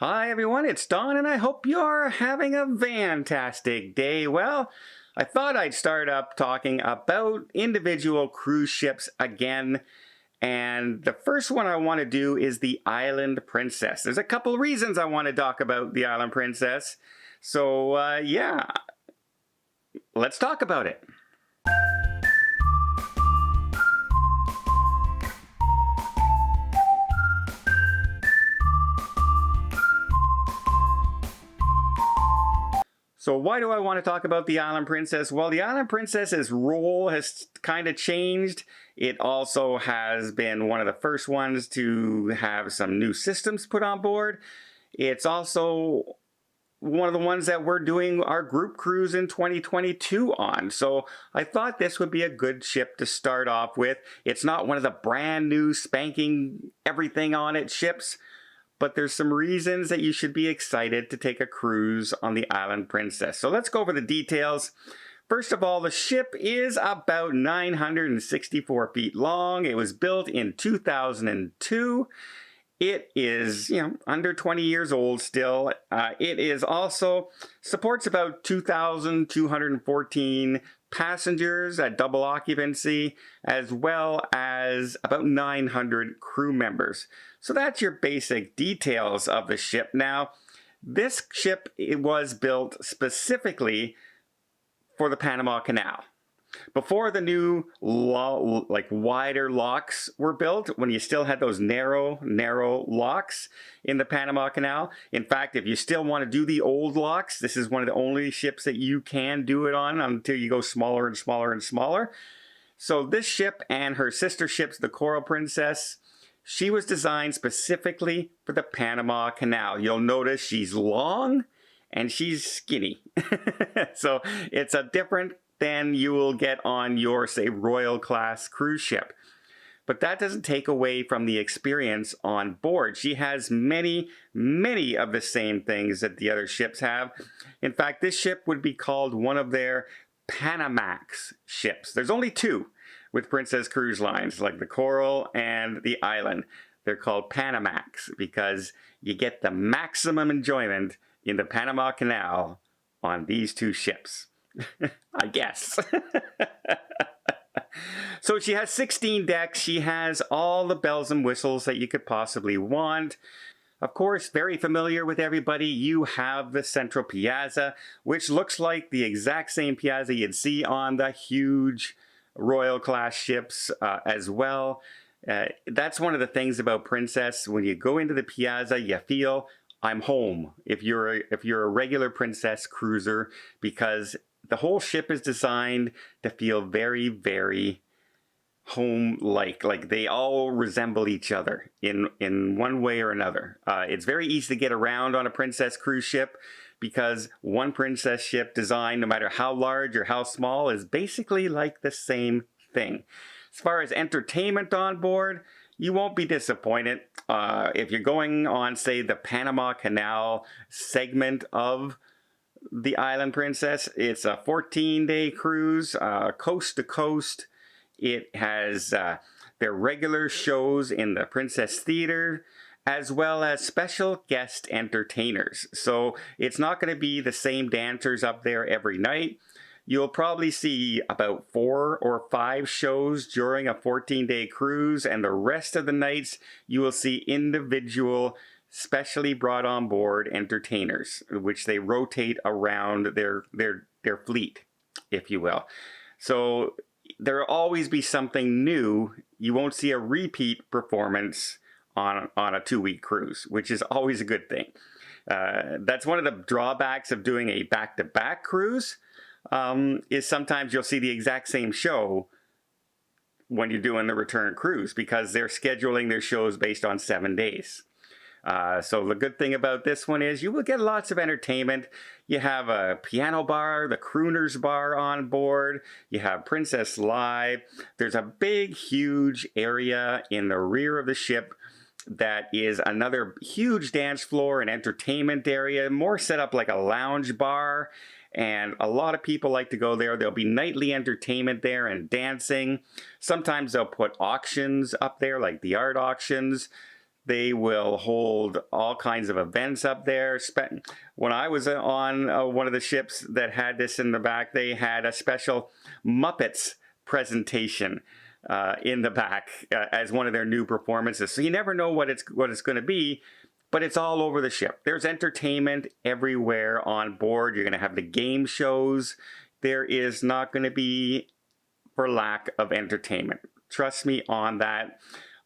Hi everyone, it's Don and I hope you're having a fantastic day. Well, I thought I'd start up talking about individual cruise ships again. And the first one I want to do is the Island Princess. There's a couple reasons I want to talk about the Island Princess. So yeah, let's talk about it. So why do I want to talk about the Island Princess? Well, the Island Princess's role has kind of changed. It also has been one of the first ones to have some new systems put on board. It's also one of the ones that we're doing our group cruise in 2022 on. So I thought this would be a good ship to start off with. It's not one of the brand new spanking everything on it ships, but there's some reasons that you should be excited to take a cruise on the Island Princess. So let's go over the details. First of all, the ship is about 964 feet long. It was built in 2002. It is, under 20 years old still. It is also supports about 2,214 passengers at double occupancy, as well as about 900 crew members. So that's your basic details of the ship. Now, this ship was built specifically for the Panama Canal. Before the new wider locks were built, when you still had those narrow locks in the Panama Canal. In fact, if you still want to do the old locks, this is one of the only ships that you can do it on until you go smaller and smaller and smaller. So this ship and her sister ships, the Coral Princess, she was designed specifically for the Panama Canal. You'll notice she's long and she's skinny. So it's a different than you will get on your, say, Royal class cruise ship. But that doesn't take away from the experience on board. She has many of the same things that the other ships have. In fact, this ship would be called one of their Panamax ships. There's only two with Princess Cruise Lines, like the Coral and the Island. They're called Panamax because you get the maximum enjoyment in the Panama Canal on these two ships. I guess. So she has 16 decks. She has all the bells and whistles that you could possibly want. Of course, very familiar with everybody, you have the central piazza, which looks like the exact same piazza you'd see on the huge Royal class ships as well. That's one of the things about Princess. When you go into the piazza, you feel I'm home if you're a regular Princess cruiser, because the whole ship is designed to feel very home-like. Like they all resemble each other in one way or another. It's very easy to get around on a Princess cruise ship because one Princess ship design, no matter how large or how small, is basically like the same thing. As far as entertainment on board, you won't be disappointed. If you're going on, say, the Panama Canal segment of the Island Princess, it's a 14-day cruise, coast to coast. It has their regular shows in the Princess Theater, as well as special guest entertainers. So it's not going to be the same dancers up there every night. You'll probably see about 4 or 5 shows during a 14-day cruise, and the rest of the nights you will see individual specially brought on board entertainers, which they rotate around their fleet, if you will. So there'll always be something new. You won't see a repeat performance on a 2-week cruise, which is always a good thing. That's one of the drawbacks of doing a back-to-back cruise, is sometimes you'll see the exact same show when you're doing the return cruise, because they're scheduling their shows based on 7 days. So the good thing about this one is you will get lots of entertainment. You have a piano bar, the Crooners Bar on board. You have Princess Live. There's a big, huge area in the rear of the ship that is another huge dance floor and entertainment area, more set up like a lounge bar. And a lot of people like to go there. There'll be nightly entertainment there and dancing. Sometimes they'll put auctions up there, like the art auctions. They will hold all kinds of events up there. When I was on one of the ships that had this in the back, they had a special Muppets presentation in the back as one of their new performances. So you never know what it's going to be, but it's all over the ship. There's entertainment everywhere on board. You're going to have the game shows. There is not going to be for lack of entertainment. Trust me on that.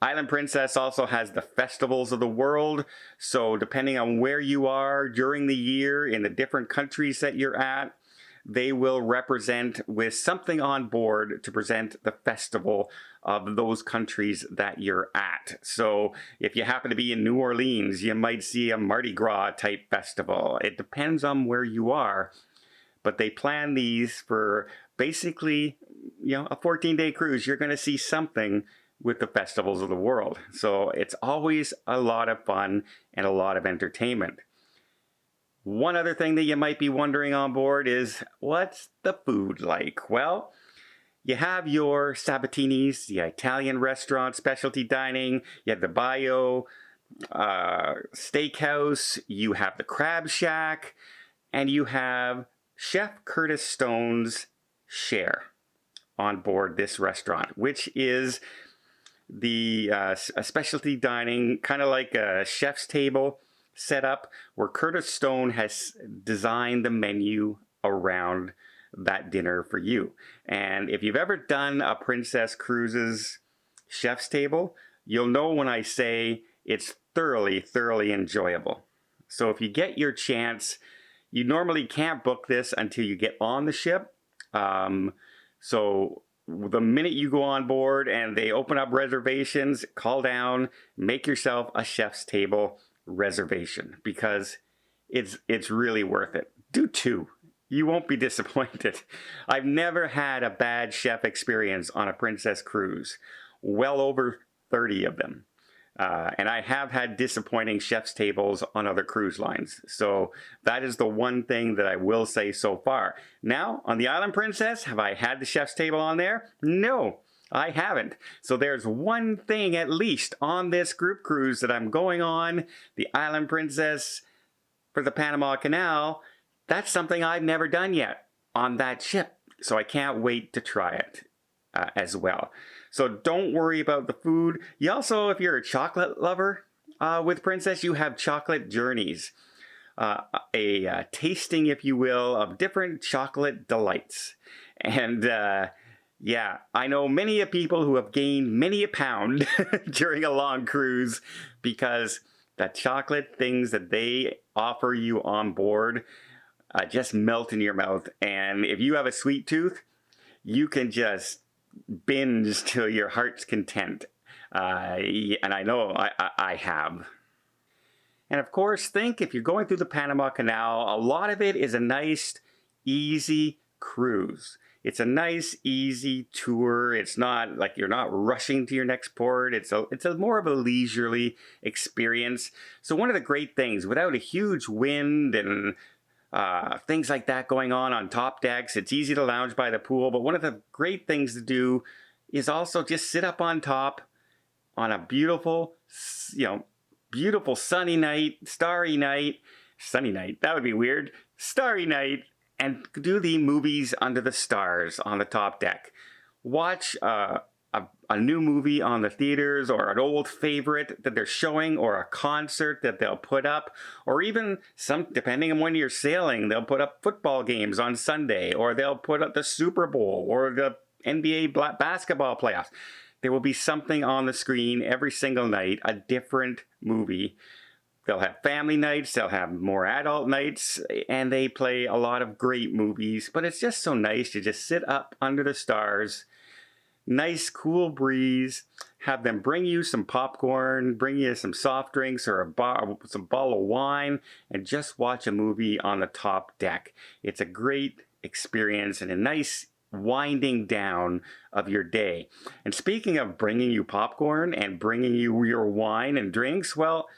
Island Princess also has the festivals of the world, so depending on where you are during the year in the different countries that you're at, they will represent with something on board to present the festival of those countries that you're at. So if you happen to be in New Orleans, you might see a Mardi Gras type festival. It depends on where you are, but they plan these for basically, a 14-day cruise. You're going to see something with the festivals of the world. So it's always a lot of fun and a lot of entertainment. One other thing that you might be wondering on board is, what's the food like? Well, you have your Sabatini's, the Italian restaurant, specialty dining. You have the Bio Steakhouse. You have the Crab Shack. And you have Chef Curtis Stone's Share on board this restaurant, which is the a specialty dining, kind of like a chef's table setup, where Curtis Stone has designed the menu around that dinner for you. And if you've ever done a Princess Cruises chef's table, you'll know when I say it's thoroughly enjoyable. So if you get your chance, you normally can't book this until you get on the ship. So the minute you go on board and they open up reservations, call down, make yourself a chef's table reservation, because it's really worth it. Do 2. You won't be disappointed. I've never had a bad chef experience on a Princess cruise. Well over 30 of them. And I have had disappointing chef's tables on other cruise lines. So that is the one thing that I will say so far. Now, on the Island Princess, have I had the chef's table on there? No, I haven't. So there's one thing at least on this group cruise that I'm going on, the Island Princess for the Panama Canal. That's something I've never done yet on that ship. So I can't wait to try it as well. So don't worry about the food. You also, if you're a chocolate lover with Princess, you have chocolate journeys. A tasting, if you will, of different chocolate delights. And yeah, I know many people who have gained many a pound during a long cruise because the chocolate things that they offer you on board just melt in your mouth. And if you have a sweet tooth, you can just binge till your heart's content. And I know I have. And of course, if you're going through the Panama Canal, a lot of it is a nice, easy cruise. It's a nice, easy tour. It's not like you're not rushing to your next port. It's a more of a leisurely experience. So one of the great things, without a huge wind and things like that going on top decks, it's easy to lounge by the pool. But one of the great things to do is also just sit up on top on a beautiful, beautiful sunny night, starry night, that would be weird, starry night, and do the movies under the stars on the top deck. Watch a new movie on the theaters, or an old favorite that they're showing, or a concert that they'll put up, or even depending on when you're sailing, they'll put up football games on Sunday, or they'll put up the Super Bowl or the NBA basketball playoffs. There will be something on the screen every single night, a different movie. They'll have family nights, they'll have more adult nights, and they play a lot of great movies. But it's just so nice to just sit up under the stars, nice cool breeze, have them bring you some popcorn, bring you some soft drinks or some bottle of wine, and just watch a movie on the top deck. It's a great experience and a nice winding down of your day. And speaking of bringing you popcorn and bringing you your wine and drinks, well,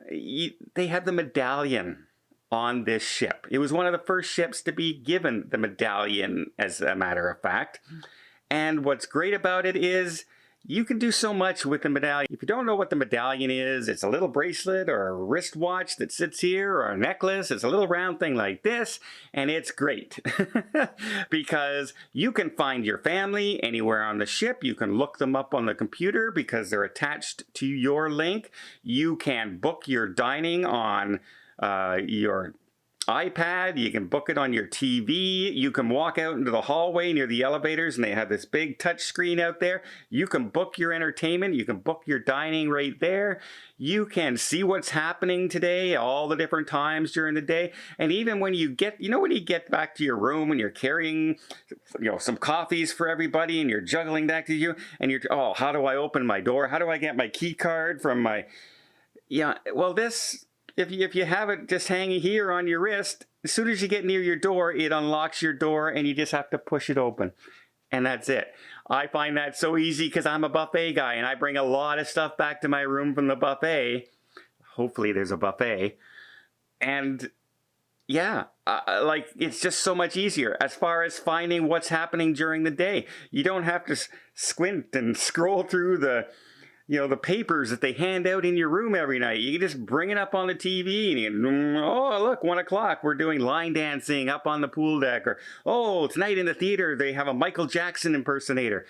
they had the Medallion on this ship. It was one of the first ships to be given the Medallion, as a matter of fact. And what's great about it is You can do so much with the Medallion. If you don't know what the Medallion is, it's a little bracelet or a wristwatch that sits here, or a necklace. It's a little round thing like this, and it's great because you can find your family anywhere on the ship. You can look them up on the computer because they're attached to your link. You can book your dining on your iPad, you can book it on your TV, you can walk out into the hallway near the elevators and they have this big touch screen out there. You can book your entertainment, you can book your dining right there. You can see what's happening today, all the different times during the day. And even when you get, when you get back to your room and you're carrying, some coffees for everybody and you're juggling back to you and you're, oh, how do I open my door? How do I get my key card from my, this, If you have it just hanging here on your wrist, as soon as you get near your door, it unlocks your door and you just have to push it open. And that's it. I find that so easy because I'm a buffet guy and I bring a lot of stuff back to my room from the buffet. Hopefully there's a buffet. And yeah, it's just so much easier as far as finding what's happening during the day. You don't have to squint and scroll through the papers that they hand out in your room every night. You can just bring it up on the TV and you can, oh, look, 1 o'clock, we're doing line dancing up on the pool deck. Or, oh, tonight in the theater, they have a Michael Jackson impersonator.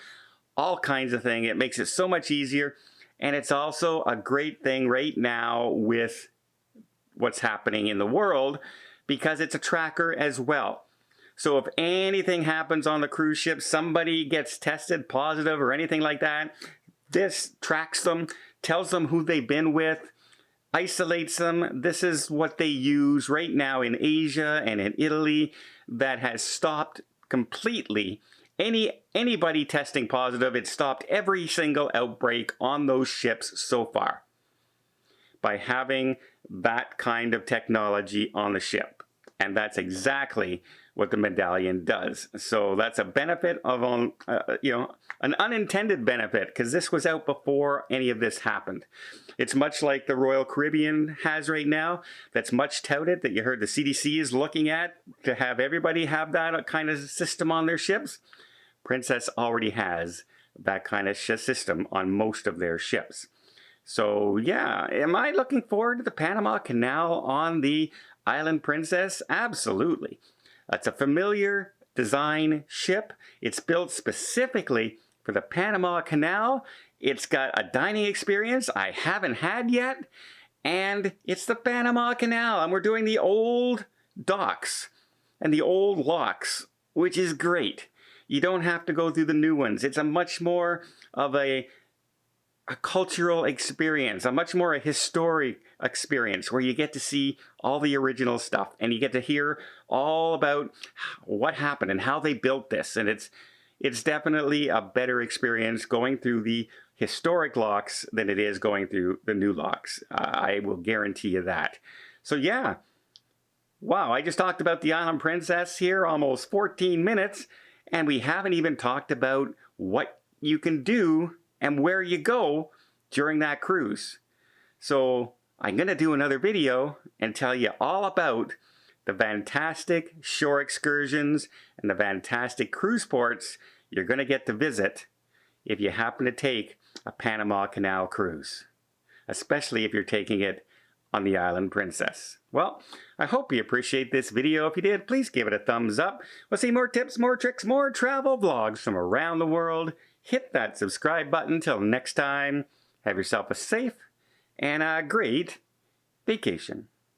All kinds of things. It makes it so much easier. And it's also a great thing right now with what's happening in the world because it's a tracker as well. So if anything happens on the cruise ship, somebody gets tested positive or anything like that, this tracks them, tells them who they've been with, isolates them. This is what they use right now in Asia and in Italy that has stopped completely anybody testing positive. It stopped every single outbreak on those ships so far by having that kind of technology on the ship. And that's exactly what the Medallion does. So that's a benefit of, an unintended benefit, because this was out before any of this happened. It's much like the Royal Caribbean has right now. That's much touted, that you heard the CDC is looking at to have everybody have that kind of system on their ships. Princess already has that kind of system on most of their ships. So yeah, am I looking forward to the Panama Canal on the Island Princess? Absolutely. It's a familiar design ship. It's built specifically for the Panama Canal. It's got a dining experience I haven't had yet. And it's the Panama Canal. And we're doing the old docks and the old locks, which is great. You don't have to go through the new ones. It's a much more of a cultural experience, a much more a historic experience where you get to see all the original stuff and you get to hear all about what happened and how they built this. And it's definitely a better experience going through the historic locks than it is going through the new locks. I will guarantee you that. So yeah, wow, I just talked about the Island Princess here almost 14 minutes and we haven't even talked about what you can do and where you go during that cruise. So I'm going to do another video and tell you all about the fantastic shore excursions and the fantastic cruise ports you're going to get to visit if you happen to take a Panama Canal cruise, especially if you're taking it on the Island Princess. Well, I hope you appreciate this video. If you did, please give it a thumbs up. We'll see more tips, more tricks, more travel vlogs from around the world. Hit that subscribe button. Till next time, have yourself a safe and a great vacation.